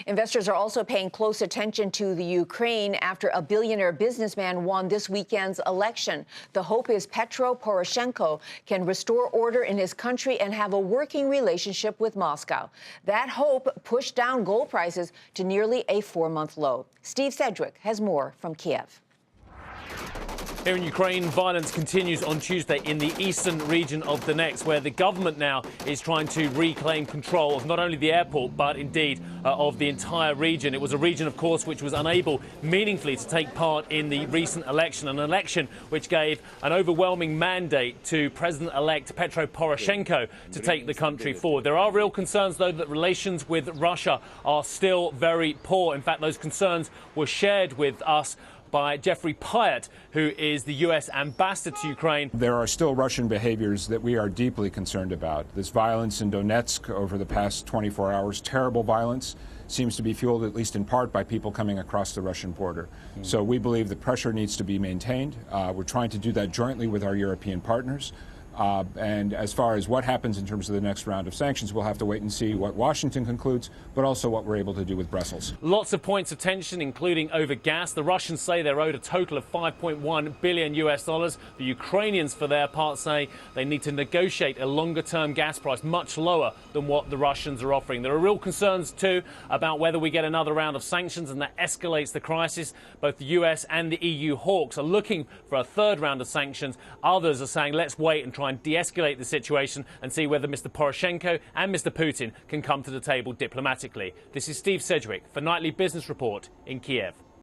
Investors are also paying close attention to the Ukraine after a billionaire businessman won this weekend's election. The hope is Petro Poroshenko can restore order in his country and have a working relationship with Moscow. That hope pushed down gold prices to nearly a 4-month low. Steve Sedgwick has more from Kiev. Here in Ukraine, violence continues on Tuesday in the eastern region of Donetsk, where the government now is trying to reclaim control of not only the airport, but indeed of the entire region. It was a region, of course, which was unable meaningfully to take part in the recent election, an election which gave an overwhelming mandate to President-elect Petro Poroshenko to take the country forward. There are real concerns, though, that relations with Russia are still very poor. In fact, those concerns were shared with us by Jeffrey Pyatt, who is the U.S. ambassador to Ukraine. There are still Russian behaviors that we are deeply concerned about. This violence in Donetsk over the past 24 hours, terrible violence, seems to be fueled at least in part by people coming across the Russian border. So we believe the pressure needs to be maintained. We're trying to do that jointly with our European partners. And as far as what happens in terms of the next round of sanctions, we'll have to wait and see what Washington concludes, but also what we're able to do with Brussels. Lots of points of tension, including over gas. The Russians say they're owed a total of $5.1 billion US. The Ukrainians, for their part, say they need to negotiate a longer-term gas price much lower than what the Russians are offering. There are real concerns, too, about whether we get another round of sanctions, and that escalates the crisis. Both the US and the EU hawks are looking for a third round of sanctions. Others are saying, let's wait and try and de-escalate the situation and see whether Mr. Poroshenko and Mr. Putin can come to the table diplomatically. This is Steve Sedgwick for Nightly Business Report in Kiev.